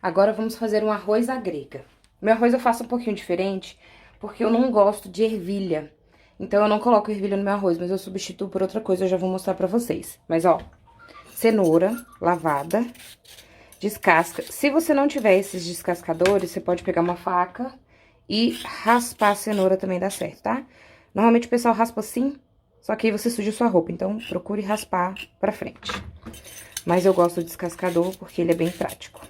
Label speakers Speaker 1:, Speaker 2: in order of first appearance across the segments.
Speaker 1: Agora vamos fazer um arroz à grega. Meu arroz eu faço um pouquinho diferente, porque eu não gosto de ervilha. Então eu não coloco ervilha no meu arroz, mas eu substituo por outra coisa, eu já vou mostrar pra vocês. Mas ó, cenoura lavada, descasca. Se você não tiver esses descascadores, você pode pegar uma faca e raspar a cenoura também dá certo, tá? Normalmente o pessoal raspa assim, só que aí você suja sua roupa, então procure raspar pra frente. Mas eu gosto do descascador porque ele é bem prático.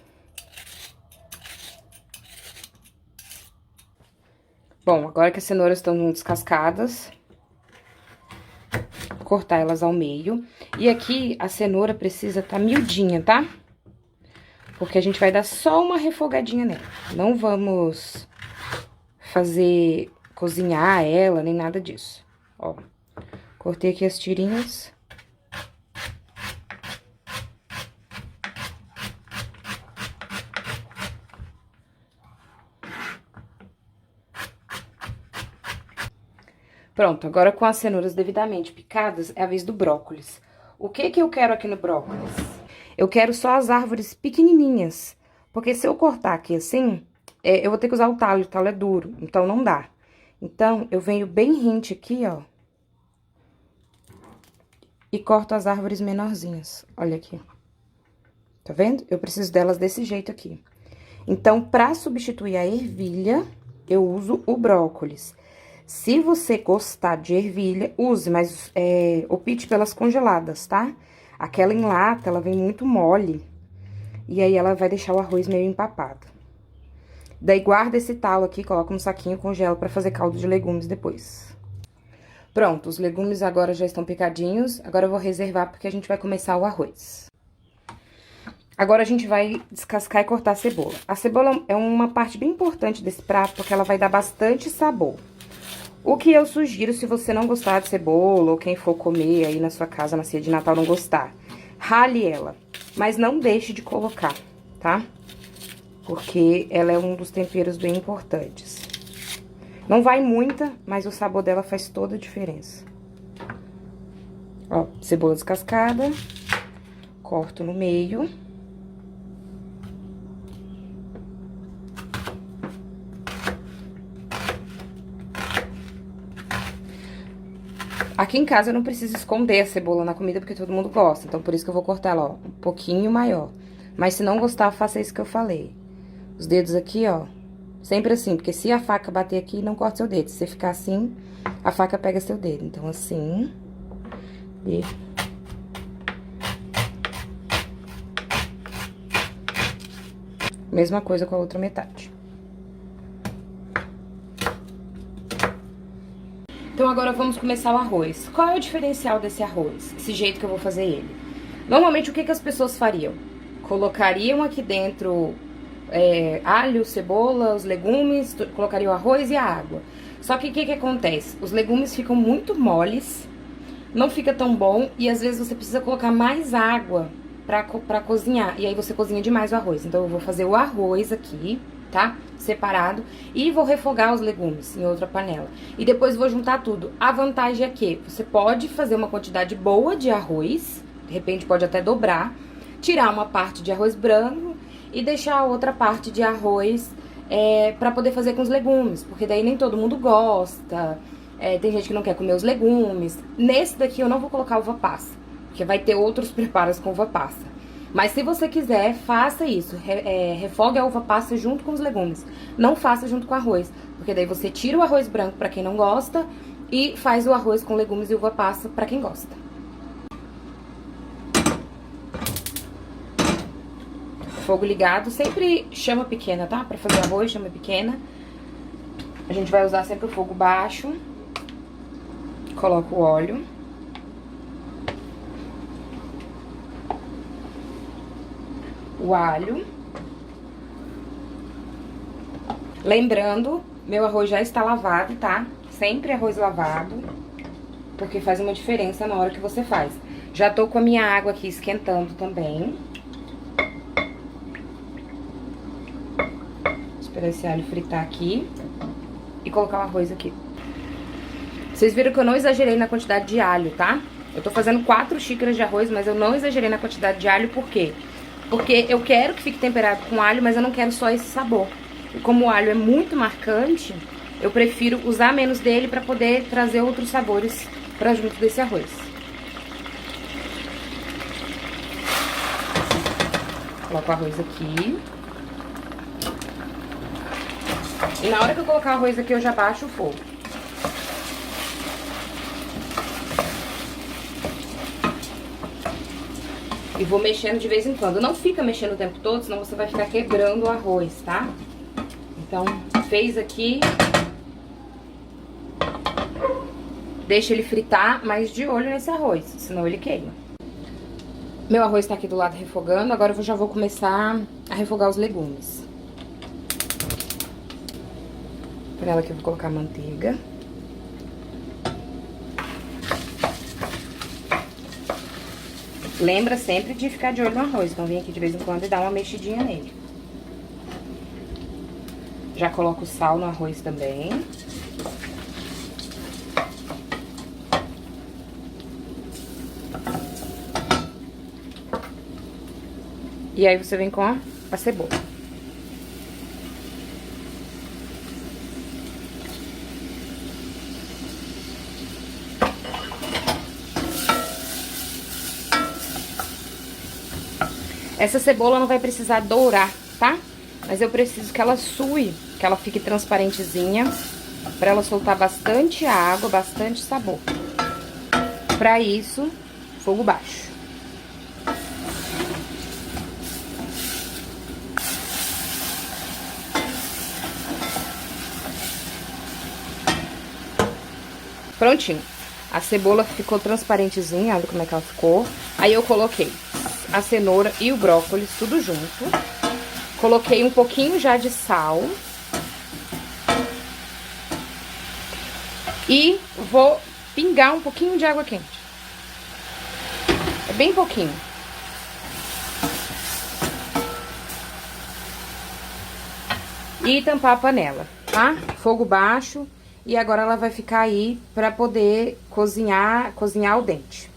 Speaker 1: Bom, agora que as cenouras estão descascadas, cortar elas ao meio. E aqui a cenoura precisa estar miudinha, tá? Porque a gente vai dar só uma refogadinha nela. Não vamos fazer cozinhar ela, nem nada disso. Ó, cortei aqui as tirinhas. Pronto, agora com as cenouras devidamente picadas, é a vez do brócolis. O que que eu quero aqui no brócolis? Eu quero só as árvores pequenininhas, porque se eu cortar aqui assim, eu vou ter que usar o talo é duro, então não dá. Então, eu venho bem rente aqui, ó, e corto as árvores menorzinhas, olha aqui. Tá vendo? Eu preciso delas desse jeito aqui. Então, pra substituir a ervilha, eu uso o brócolis. Se você gostar de ervilha, use, mas opte pelas congeladas, tá? Aquela em lata, ela vem muito mole. E aí, ela vai deixar o arroz meio empapado. Daí, guarda esse talo aqui, coloca no saquinho e congela pra fazer caldo de legumes depois. Pronto, os legumes agora já estão picadinhos. Agora, eu vou reservar porque a gente vai começar o arroz. Agora, a gente vai descascar e cortar a cebola. A cebola é uma parte bem importante desse prato, porque ela vai dar bastante sabor. O que eu sugiro, se você não gostar de cebola, ou quem for comer aí na sua casa na ceia de Natal não gostar, rale ela, mas não deixe de colocar, tá? Porque ela é um dos temperos bem importantes. Não vai muita, mas o sabor dela faz toda a diferença. Ó, cebola descascada, corto no meio. Aqui em casa eu não preciso esconder a cebola na comida, porque todo mundo gosta. Então, por isso que eu vou cortar ela, ó, um pouquinho maior. Mas se não gostar, faça isso que eu falei. Os dedos aqui, ó, sempre assim, porque se a faca bater aqui, não corta seu dedo. Se você ficar assim, a faca pega seu dedo. Então, assim. E... mesma coisa com a outra metade. Então, agora vamos começar o arroz. Qual é o diferencial desse arroz? Esse jeito que eu vou fazer ele. Normalmente, o que as pessoas fariam? Colocariam aqui dentro alho, cebola, os legumes, colocariam o arroz e a água. Só que o que acontece? Os legumes ficam muito moles, não fica tão bom e às vezes você precisa colocar mais água pra cozinhar. E aí você cozinha demais o arroz. Então, eu vou fazer o arroz aqui, tá? Separado. E vou refogar os legumes em outra panela. E depois vou juntar tudo. A vantagem é que você pode fazer uma quantidade boa de arroz, de repente pode até dobrar, tirar uma parte de arroz branco e deixar a outra parte de arroz pra poder fazer com os legumes. Porque daí nem todo mundo gosta, tem gente que não quer comer os legumes. Nesse daqui eu não vou colocar uva passa, porque vai ter outros preparos com uva passa. Mas se você quiser, faça isso, refogue a uva passa junto com os legumes. Não faça junto com o arroz, porque daí você tira o arroz branco pra quem não gosta e faz o arroz com legumes e uva passa pra quem gosta. Fogo ligado, sempre chama pequena, tá? Pra fazer arroz, chama pequena. A gente vai usar sempre o fogo baixo. Coloco o óleo. O alho. Lembrando, meu arroz já está lavado, tá? Sempre arroz lavado, porque faz uma diferença na hora que você faz. Já tô com a minha água aqui esquentando também. Esperar esse alho fritar aqui e colocar o arroz aqui. Vocês viram que eu não exagerei na quantidade de alho, tá? Eu tô fazendo 4 xícaras de arroz, mas eu não exagerei na quantidade de alho, por quê? Porque eu quero que fique temperado com alho, mas eu não quero só esse sabor. E como o alho é muito marcante, eu prefiro usar menos dele pra poder trazer outros sabores pra junto desse arroz. Coloco o arroz aqui. E na hora que eu colocar o arroz aqui, eu já baixo o fogo. E vou mexendo de vez em quando. Não fica mexendo o tempo todo, senão você vai ficar quebrando o arroz, tá? Então, fez aqui. Deixa ele fritar, mas de olho nesse arroz, senão ele queima. Meu arroz tá aqui do lado refogando, agora eu já vou começar a refogar os legumes. Panela que eu vou colocar manteiga. Lembra sempre de ficar de olho no arroz, então vem aqui de vez em quando e dá uma mexidinha nele. Já coloco sal no arroz também. E aí você vem com a cebola. Essa cebola não vai precisar dourar, tá? Mas eu preciso que ela sue, que ela fique transparentezinha, pra ela soltar bastante água, bastante sabor. Pra isso, fogo baixo. Prontinho. A cebola ficou transparentezinha, olha como é que ela ficou. Aí eu coloquei a cenoura e o brócolis, tudo junto. Coloquei um pouquinho já de sal. E vou pingar um pouquinho de água quente. É bem pouquinho. E tampar a panela, tá? Fogo baixo. E agora ela vai ficar aí pra poder cozinhar al dente.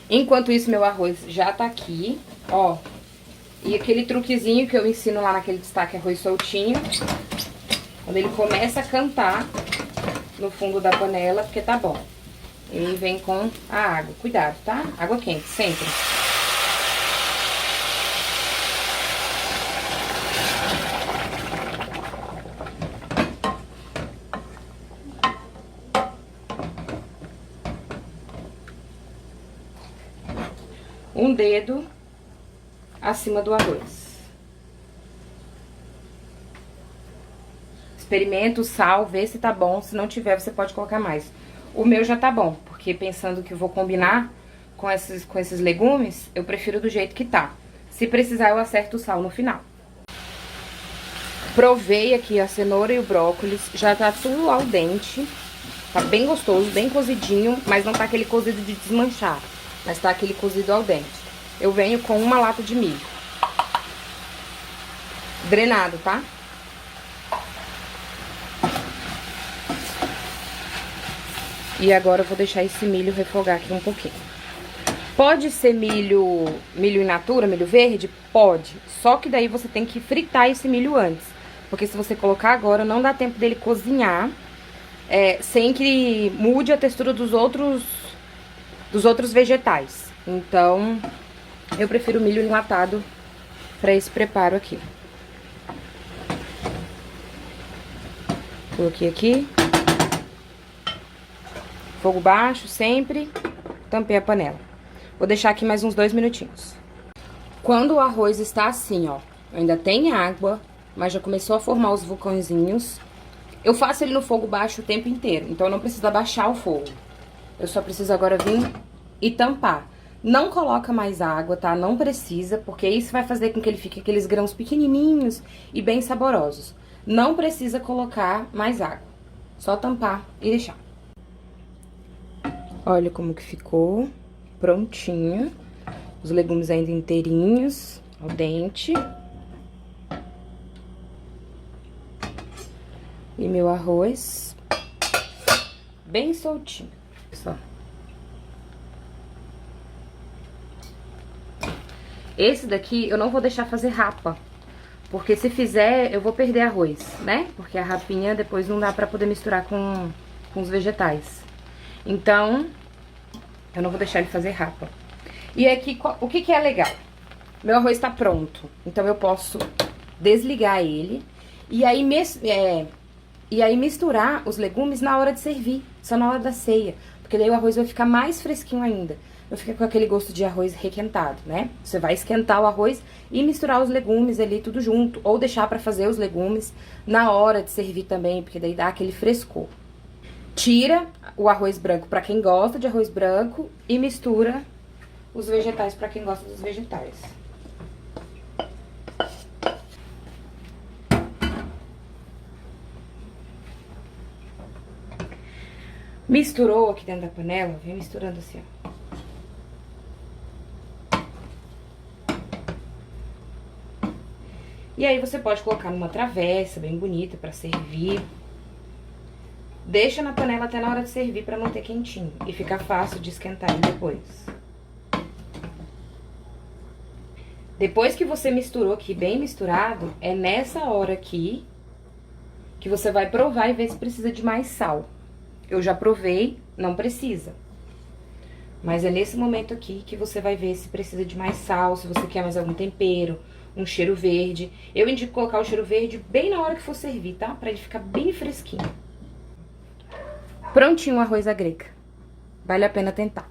Speaker 1: Enquanto isso, meu arroz já tá aqui, ó. E aquele truquezinho que eu ensino lá naquele destaque arroz soltinho. Quando ele começa a cantar no fundo da panela, porque tá bom. E vem com a água. Cuidado, tá? Água quente, sempre. Um dedo acima do arroz. Experimenta o sal, vê se tá bom. Se não tiver, você pode colocar mais. O meu já tá bom, porque pensando que eu vou combinar com esses legumes, eu prefiro do jeito que tá. Se precisar, eu acerto o sal no final. Provei aqui a cenoura e o brócolis, já tá tudo al dente. Tá bem gostoso, bem cozidinho, mas não tá aquele cozido de desmanchar. Mas tá aquele cozido al dente. Eu venho com uma lata de milho. Drenado, tá? E agora eu vou deixar esse milho refogar aqui um pouquinho. Pode ser milho in natura, milho verde? Pode. Só que daí você tem que fritar esse milho antes. Porque se você colocar agora, não dá tempo dele cozinhar. Sem que mude a textura dos outros vegetais. Então, eu prefiro milho enlatado para esse preparo aqui. Coloquei aqui. Fogo baixo sempre. Tampei a panela. Vou deixar aqui mais uns 2 minutinhos. Quando o arroz está assim, ó, ainda tem água, mas já começou a formar os vulcõezinhos. Eu faço ele no fogo baixo o tempo inteiro, então não precisa baixar o fogo. Eu só preciso agora vir e tampar. Não coloca mais água, tá? Não precisa, porque isso vai fazer com que ele fique aqueles grãos pequenininhos e bem saborosos. Não precisa colocar mais água. Só tampar e deixar. Olha como que ficou. Prontinho. Os legumes ainda inteirinhos, al dente. E meu arroz bem soltinho. Só. Esse daqui eu não vou deixar fazer rapa, porque se fizer eu vou perder arroz, né? Porque a rapinha depois não dá pra poder misturar com os vegetais. Então, eu não vou deixar ele fazer rapa. E aqui, o que é legal? Meu arroz tá pronto, então eu posso desligar ele e aí misturar os legumes na hora de servir, só na hora da ceia. Porque daí o arroz vai ficar mais fresquinho ainda. Não fica com aquele gosto de arroz requentado, né? Você vai esquentar o arroz e misturar os legumes ali tudo junto. Ou deixar pra fazer os legumes na hora de servir também, porque daí dá aquele frescor. Tira o arroz branco pra quem gosta de arroz branco e mistura os vegetais pra quem gosta dos vegetais. Misturou aqui dentro da panela, vem misturando assim, ó. E aí você pode colocar numa travessa bem bonita pra servir. Deixa na panela até na hora de servir pra manter quentinho e ficar fácil de esquentar ele depois. Depois que você misturou aqui bem misturado, é nessa hora aqui que você vai provar e ver se precisa de mais sal. Eu já provei, não precisa. Mas é nesse momento aqui que você vai ver se precisa de mais sal, se você quer mais algum tempero, um cheiro verde. Eu indico colocar o cheiro verde bem na hora que for servir, tá? Pra ele ficar bem fresquinho. Prontinho o arroz à grega. Vale a pena tentar.